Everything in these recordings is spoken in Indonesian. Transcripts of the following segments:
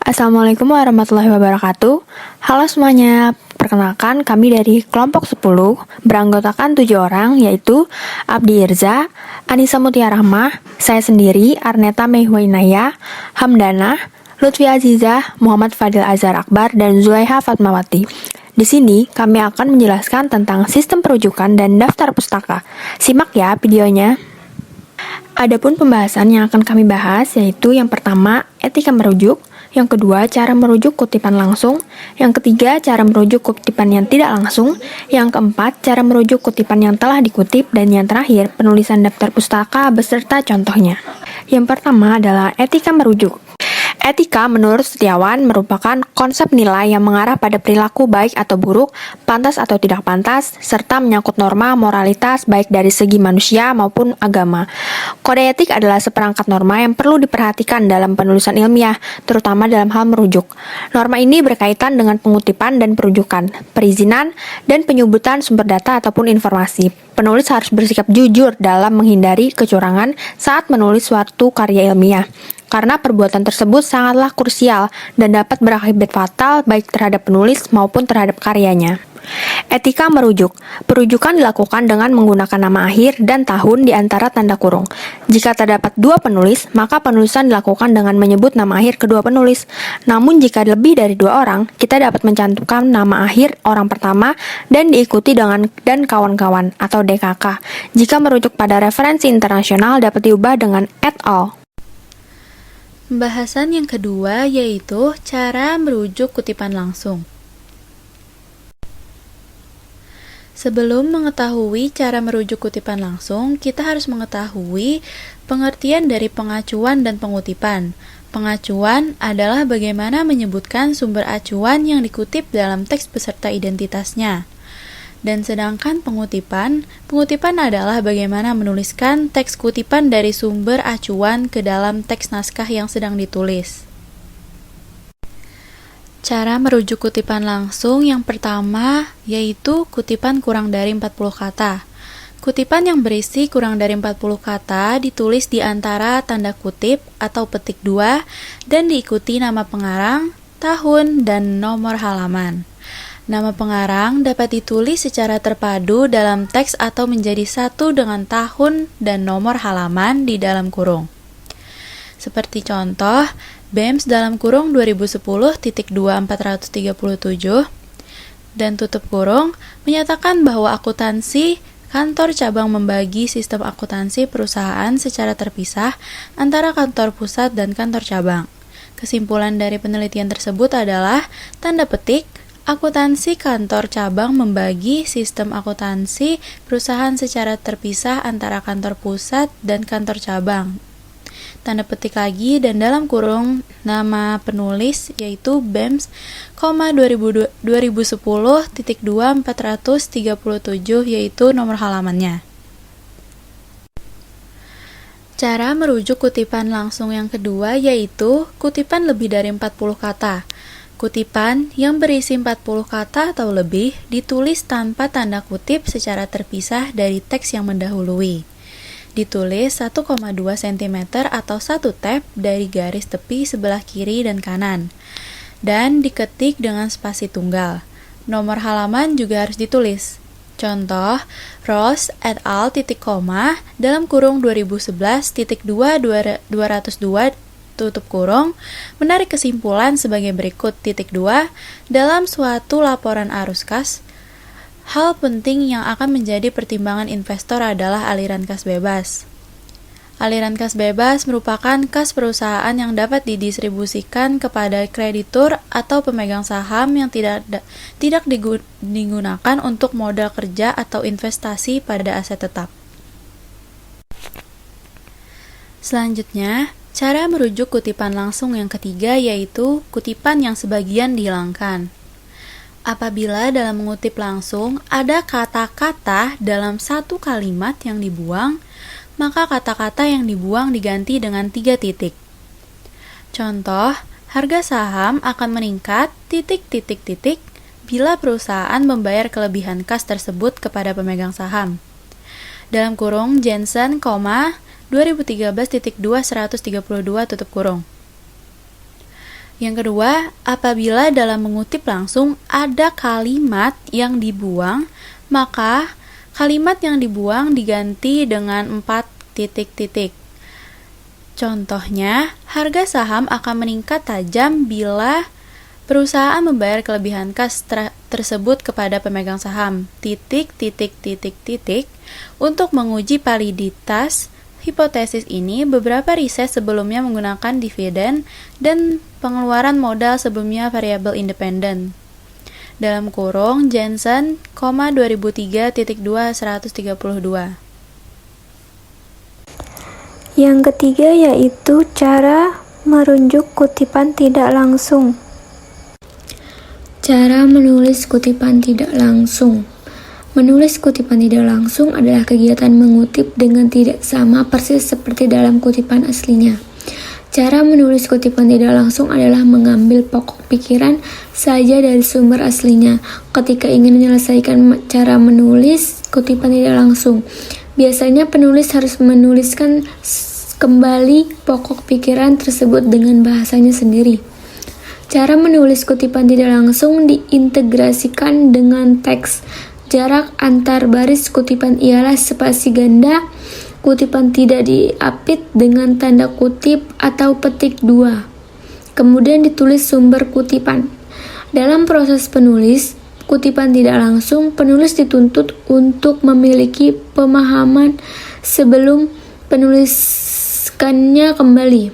Assalamualaikum warahmatullahi wabarakatuh. Halo semuanya, perkenalkan kami dari kelompok 10 beranggotakan 7 orang, yaitu Abdi Irza, Anissa Mutiara Rahmah, saya sendiri, Arneta Mehwainaya, Hamdana, Lutfi Azizah, Muhammad Fadil Azhar Akbar, dan Zulaiha Fatmawati. Di sini kami akan menjelaskan tentang sistem perujukan dan daftar pustaka. Simak ya videonya. Adapun pembahasan yang akan kami bahas yaitu yang pertama, etika merujuk, yang kedua, cara merujuk kutipan langsung, yang ketiga, cara merujuk kutipan yang tidak langsung, yang keempat, cara merujuk kutipan yang telah dikutip, dan yang terakhir, penulisan daftar pustaka beserta contohnya. Yang pertama adalah etika merujuk. Etika menurut Setiawan merupakan konsep nilai yang mengarah pada perilaku baik atau buruk, pantas atau tidak pantas, serta menyangkut norma moralitas baik dari segi manusia maupun agama. Kode etik adalah seperangkat norma yang perlu diperhatikan dalam penulisan ilmiah, terutama dalam hal merujuk. Norma ini berkaitan dengan pengutipan dan perujukan, perizinan, dan penyebutan sumber data ataupun informasi. Penulis harus bersikap jujur dalam menghindari kecurangan saat menulis suatu karya ilmiah, karena perbuatan tersebut sangatlah krusial dan dapat berakibat fatal baik terhadap penulis maupun terhadap karyanya. Etika merujuk. Perujukan dilakukan dengan menggunakan nama akhir dan tahun di antara tanda kurung. Jika terdapat dua penulis, maka penulisan dilakukan dengan menyebut nama akhir kedua penulis. Namun jika lebih dari dua orang, kita dapat mencantumkan nama akhir orang pertama dan diikuti dengan dan kawan-kawan atau DKK. Jika merujuk pada referensi internasional dapat diubah dengan et al. Pembahasan yang kedua yaitu cara merujuk kutipan langsung. Sebelum mengetahui cara merujuk kutipan langsung, kita harus mengetahui pengertian dari pengacuan dan pengutipan. Pengacuan adalah bagaimana menyebutkan sumber acuan yang dikutip dalam teks beserta identitasnya. Dan sedangkan pengutipan adalah bagaimana menuliskan teks kutipan dari sumber acuan ke dalam teks naskah yang sedang ditulis. Cara merujuk kutipan langsung yang pertama yaitu kutipan kurang dari 40 kata. Kutipan yang berisi kurang dari 40 kata ditulis di antara tanda kutip atau petik 2 dan diikuti nama pengarang, tahun, dan nomor halaman. Nama pengarang dapat ditulis secara terpadu dalam teks atau menjadi satu dengan tahun dan nomor halaman di dalam kurung. Seperti contoh, BEMS dalam kurung 2010.2437 dan tutup kurung menyatakan bahwa akuntansi kantor cabang membagi sistem akuntansi perusahaan secara terpisah antara kantor pusat dan kantor cabang. Kesimpulan dari penelitian tersebut adalah tanda petik, akuntansi kantor cabang membagi sistem akuntansi perusahaan secara terpisah antara kantor pusat dan kantor cabang. Tanda petik lagi dan dalam kurung nama penulis yaitu BEMS, 2010.2437 yaitu nomor halamannya. Cara merujuk kutipan langsung yang kedua yaitu kutipan lebih dari 40 kata. Kutipan yang berisi 40 kata atau lebih ditulis tanpa tanda kutip secara terpisah dari teks yang mendahului. Ditulis 1,2 cm atau 1 tab dari garis tepi sebelah kiri dan kanan, dan diketik dengan spasi tunggal. Nomor halaman juga harus ditulis. Contoh, Ross et al. Dalam kurung 2011.202 tutup kurung menarik kesimpulan sebagai berikut. 2. Dalam suatu laporan arus kas, hal penting yang akan menjadi pertimbangan investor adalah aliran kas bebas. Aliran kas bebas merupakan kas perusahaan yang dapat didistribusikan kepada kreditur atau pemegang saham yang tidak digunakan untuk modal kerja atau investasi pada aset tetap. Selanjutnya, cara merujuk kutipan langsung yang ketiga yaitu kutipan yang sebagian dihilangkan. Apabila dalam mengutip langsung ada kata-kata dalam satu kalimat yang dibuang, maka kata-kata yang dibuang diganti dengan 3 titik. Contoh, harga saham akan meningkat ... bila perusahaan membayar kelebihan kas tersebut kepada pemegang saham. Dalam kurung Jensen, 2013.2 132 tutup kurung. Yang kedua, apabila dalam mengutip langsung ada kalimat yang dibuang, maka kalimat yang dibuang diganti dengan 4 titik-titik. Contohnya, harga saham akan meningkat tajam bila perusahaan membayar kelebihan kas tersebut kepada pemegang saham. Untuk menguji validitas hipotesis ini, beberapa riset sebelumnya menggunakan dividen dan pengeluaran modal sebelumnya variabel independen. Dalam kurung Jensen, 2003.2/132. Yang ketiga yaitu cara merujuk kutipan tidak langsung. Cara menulis kutipan tidak langsung. Menulis kutipan tidak langsung adalah kegiatan mengutip dengan tidak sama persis seperti dalam kutipan aslinya. Cara menulis kutipan tidak langsung adalah mengambil pokok pikiran saja dari sumber aslinya. Ketika ingin menyelesaikan cara menulis kutipan tidak langsung, biasanya penulis harus menuliskan kembali pokok pikiran tersebut dengan bahasanya sendiri. Cara menulis kutipan tidak langsung diintegrasikan dengan teks. Jarak antar baris kutipan ialah spasi ganda. Kutipan tidak diapit dengan tanda kutip atau petik 2. Kemudian ditulis sumber kutipan. Dalam proses penulis kutipan tidak langsung, penulis dituntut untuk memiliki pemahaman sebelum penuliskannya kembali.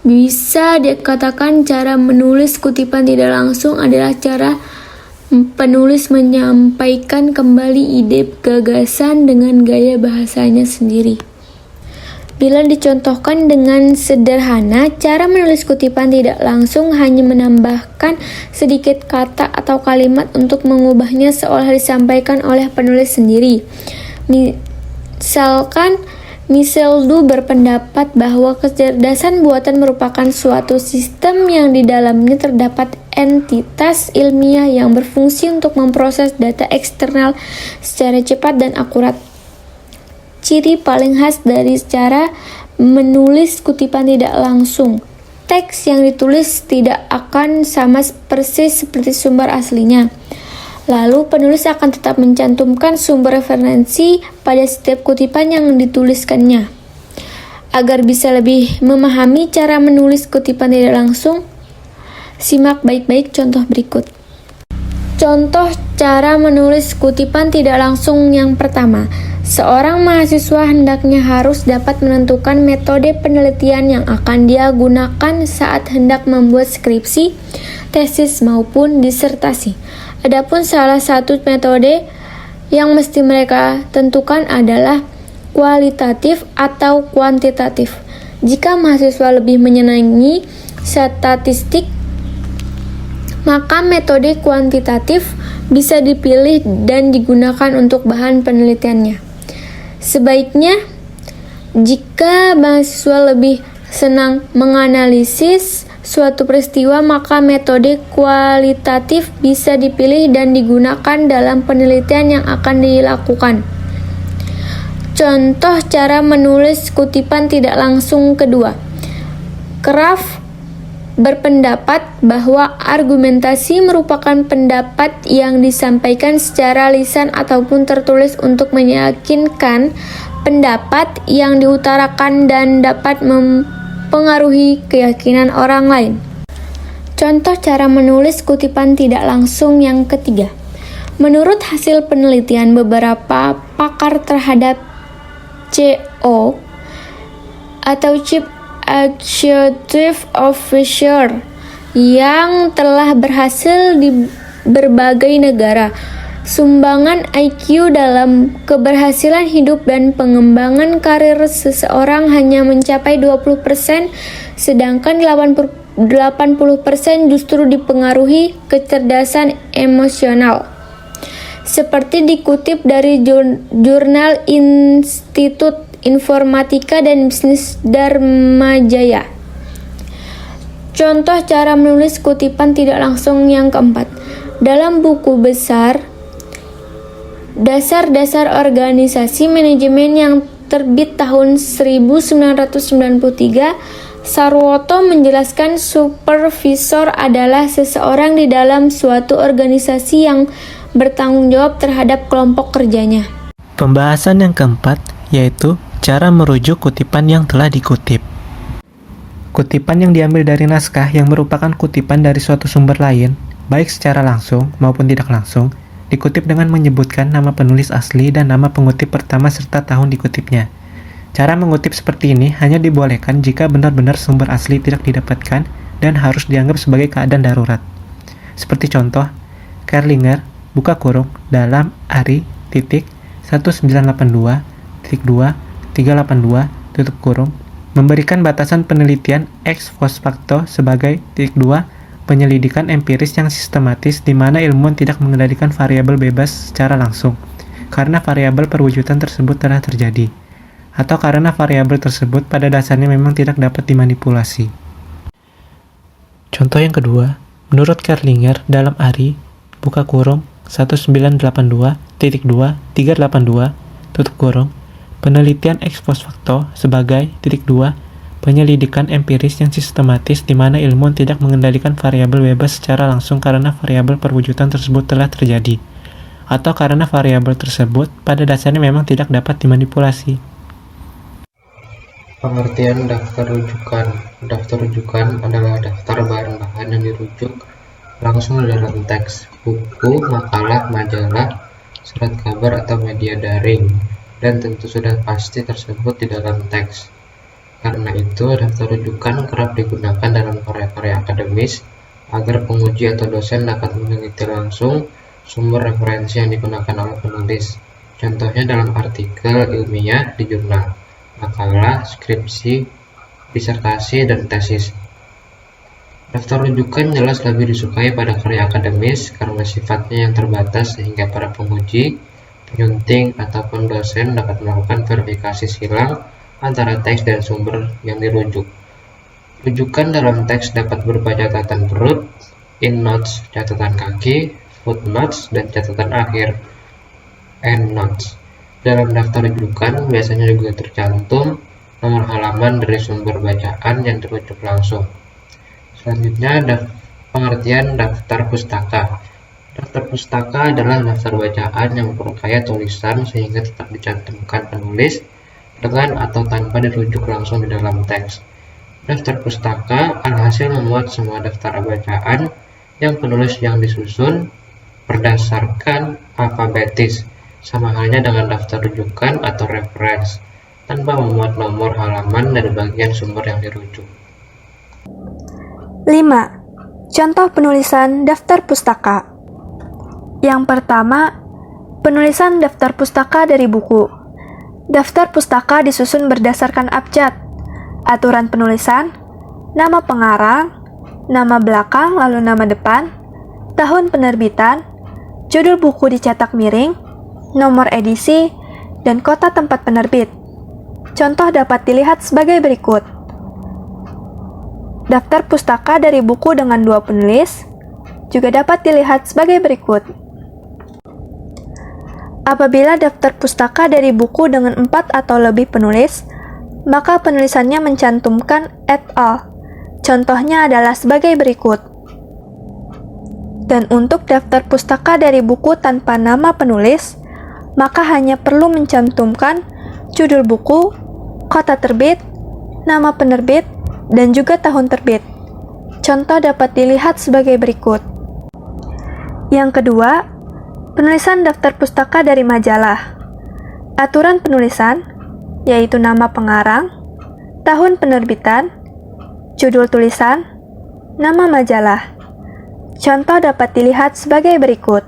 Bisa dikatakan cara menulis kutipan tidak langsung adalah cara penulis menyampaikan kembali ide gagasan dengan gaya bahasanya sendiri. Bila dicontohkan dengan sederhana, cara menulis kutipan tidak langsung hanya menambahkan sedikit kata atau kalimat untuk mengubahnya seolah disampaikan oleh penulis sendiri. Misalkan, Michel Du berpendapat bahwa kecerdasan buatan merupakan suatu sistem yang di dalamnya terdapat entitas ilmiah yang berfungsi untuk memproses data eksternal secara cepat dan akurat. Ciri paling khas dari cara menulis kutipan tidak langsung, teks yang ditulis tidak akan sama persis seperti sumber aslinya. Lalu penulis akan tetap mencantumkan sumber referensi pada setiap kutipan yang dituliskannya. Agar bisa lebih memahami cara menulis kutipan tidak langsung, simak baik-baik contoh berikut. Contoh cara menulis kutipan tidak langsung yang pertama. Seorang mahasiswa hendaknya harus dapat menentukan metode penelitian yang akan dia gunakan saat hendak membuat skripsi, tesis maupun disertasi. Adapun salah satu metode yang mesti mereka tentukan adalah kualitatif atau kuantitatif. Jika mahasiswa lebih menyenangi statistik, maka metode kuantitatif bisa dipilih dan digunakan untuk bahan penelitiannya. Sebaiknya, jika mahasiswa lebih senang menganalisis suatu peristiwa, maka metode kualitatif bisa dipilih dan digunakan dalam penelitian yang akan dilakukan. Contoh cara menulis kutipan tidak langsung kedua. Kraft berpendapat bahwa argumentasi merupakan pendapat yang disampaikan secara lisan ataupun tertulis untuk meyakinkan pendapat yang diutarakan dan dapat mempengaruhi keyakinan orang lain. Contoh cara menulis kutipan tidak langsung yang ketiga. Menurut hasil penelitian beberapa pakar terhadap CO atau Chief Executive Officer yang telah berhasil di berbagai negara, sumbangan IQ dalam keberhasilan hidup dan pengembangan karir seseorang hanya mencapai 20%, sedangkan 80% justru dipengaruhi kecerdasan emosional. Seperti dikutip dari jurnal Institut Informatika dan Bisnis Dharma Jaya. Contoh cara menulis kutipan tidak langsung yang keempat. Dalam buku besar Dasar-dasar Organisasi Manajemen yang terbit tahun 1993, Sarwoto menjelaskan supervisor adalah seseorang di dalam suatu organisasi yang bertanggung jawab terhadap kelompok kerjanya. Pembahasan yang keempat yaitu cara merujuk kutipan yang telah dikutip. Kutipan yang diambil dari naskah yang merupakan kutipan dari suatu sumber lain, baik secara langsung maupun tidak langsung, dikutip dengan menyebutkan nama penulis asli dan nama pengutip pertama serta tahun dikutipnya. Cara mengutip seperti ini hanya dibolehkan jika benar-benar sumber asli tidak didapatkan dan harus dianggap sebagai keadaan darurat. Seperti contoh, Kerlinger, buka kurung, dalam Ari, 1982,2,382, tutup kurung, memberikan batasan penelitian ex post facto sebagai penyelidikan empiris yang sistematis di mana ilmuwan tidak mengendalikan variabel bebas secara langsung, karena variabel perwujudan tersebut telah terjadi, atau karena variabel tersebut pada dasarnya memang tidak dapat dimanipulasi. Contoh yang kedua, menurut Kerlinger dalam Ari, buka kurung, 1982,2,382, tutup kurung, penelitian ex post facto sebagai penyelidikan empiris yang sistematis di mana ilmuwan tidak mengendalikan variabel bebas secara langsung karena variabel perwujudan tersebut telah terjadi, atau karena variabel tersebut pada dasarnya memang tidak dapat dimanipulasi. Pengertian daftar rujukan. Daftar rujukan adalah daftar bahan-bahan yang dirujuk langsung dalam teks, buku, makalah, majalah, surat kabar, atau media daring, dan tentu sudah pasti tersebut di dalam teks. Karena itu, daftar rujukan kerap digunakan dalam karya-karya akademis agar penguji atau dosen dapat meneliti langsung sumber referensi yang digunakan oleh penulis. Contohnya dalam artikel ilmiah di jurnal, makalah, skripsi, disertasi, dan tesis. Daftar rujukan jelas lebih disukai pada karya akademis karena sifatnya yang terbatas sehingga para penguji, penyunting, ataupun dosen dapat melakukan verifikasi silang antara teks dan sumber yang dirujuk. Rujukan dalam teks dapat berupa catatan perut, endnotes, catatan kaki, footnotes, dan catatan akhir, endnotes. Dalam daftar rujukan biasanya juga tercantum nomor halaman dari sumber bacaan yang dirujuk langsung. Selanjutnya ada pengertian daftar pustaka. Daftar pustaka adalah daftar bacaan yang memperkaya tulisan sehingga tetap dicantumkan penulis dengan atau tanpa dirujuk langsung di dalam teks. Daftar pustaka alhasil memuat semua daftar bacaan yang penulis yang disusun berdasarkan alfabetis, sama halnya dengan daftar rujukan atau reference, tanpa memuat nomor halaman dari bagian sumber yang dirujuk. 5. Contoh penulisan daftar pustaka. Yang pertama, penulisan daftar pustaka dari buku. Daftar pustaka disusun berdasarkan abjad, aturan penulisan, nama pengarang, nama belakang lalu nama depan, tahun penerbitan, judul buku dicetak miring, nomor edisi, dan kota tempat penerbit. Contoh dapat dilihat sebagai berikut. Daftar pustaka dari buku dengan 2 penulis juga dapat dilihat sebagai berikut. Apabila daftar pustaka dari buku dengan 4 atau lebih penulis, maka penulisannya mencantumkan et al. Contohnya adalah sebagai berikut. Dan untuk daftar pustaka dari buku tanpa nama penulis, maka hanya perlu mencantumkan judul buku, kota terbit, nama penerbit, dan juga tahun terbit. Contoh dapat dilihat sebagai berikut. Yang kedua, penulisan daftar pustaka dari majalah. Aturan penulisan, yaitu nama pengarang, tahun penerbitan, judul tulisan, nama majalah. Contoh dapat dilihat sebagai berikut.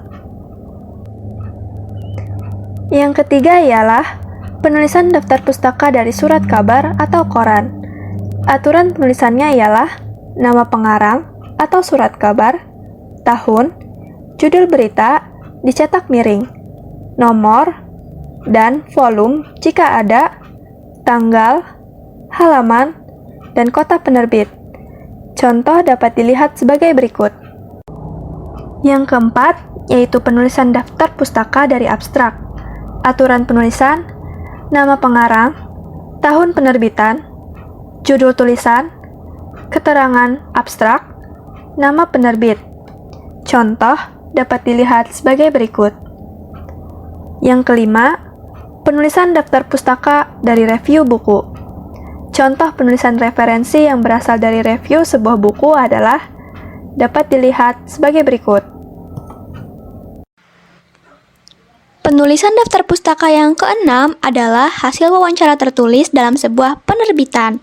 Yang ketiga ialah penulisan daftar pustaka dari surat kabar atau koran. Aturan penulisannya ialah nama pengarang atau surat kabar, tahun, judul berita, dicetak miring, nomor, dan volume jika ada, tanggal, halaman, dan kota penerbit. Contoh dapat dilihat sebagai berikut. Yang keempat, yaitu penulisan daftar pustaka dari abstrak. Aturan penulisan, nama pengarang, tahun penerbitan, judul tulisan, Keterangan abstrak, nama penerbit. Contoh dapat dilihat sebagai berikut. Yang kelima, penulisan daftar pustaka dari review buku. Contoh penulisan referensi yang berasal dari review sebuah buku adalah dapat dilihat sebagai berikut. Penulisan daftar pustaka yang keenam adalah hasil wawancara tertulis dalam sebuah penerbitan.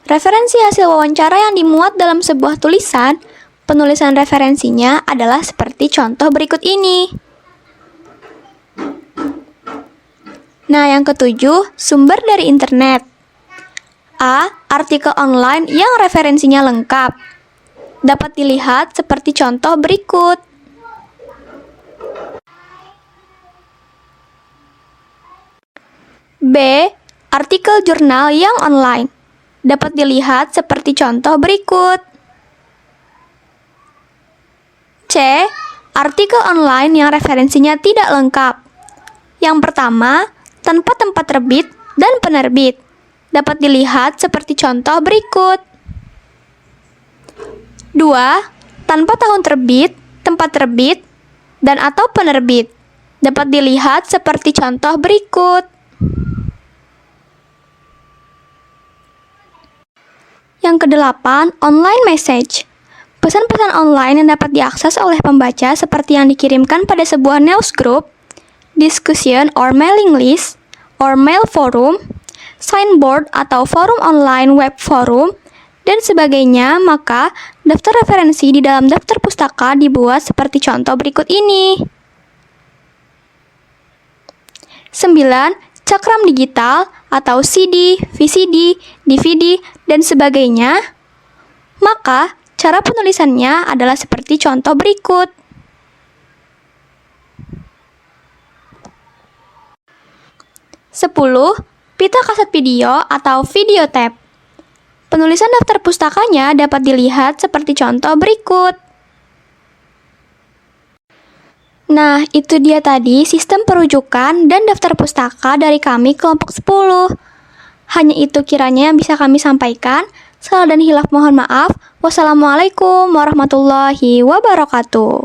Referensi hasil wawancara yang dimuat dalam sebuah tulisan, penulisan referensinya adalah seperti contoh berikut ini. Nah, yang ketujuh, sumber dari internet. A. Artikel online yang referensinya lengkap. Dapat dilihat seperti contoh berikut. B. Artikel jurnal yang online. Dapat dilihat seperti contoh berikut. C. Artikel online yang referensinya tidak lengkap. Yang pertama, tanpa tempat terbit dan penerbit. Dapat dilihat seperti contoh berikut. 2. Tanpa tahun terbit, tempat terbit, dan atau penerbit. Dapat dilihat seperti contoh berikut. Yang kedelapan, online message. Pesan-pesan online yang dapat diakses oleh pembaca seperti yang dikirimkan pada sebuah news group, discussion or mailing list, or mail forum, signboard atau forum online web forum, dan sebagainya, maka daftar referensi di dalam daftar pustaka dibuat seperti contoh berikut ini. 9. Cakram digital atau CD, VCD, DVD, dan sebagainya, maka cara penulisannya adalah seperti contoh berikut. 10. Pita kaset video atau videotape. Penulisan daftar pustakanya dapat dilihat seperti contoh berikut. Nah, itu dia tadi sistem perujukan dan daftar pustaka dari kami kelompok 10. Hanya itu kiranya yang bisa kami sampaikan. Salah dan hilaf mohon maaf. Wassalamualaikum warahmatullahi wabarakatuh.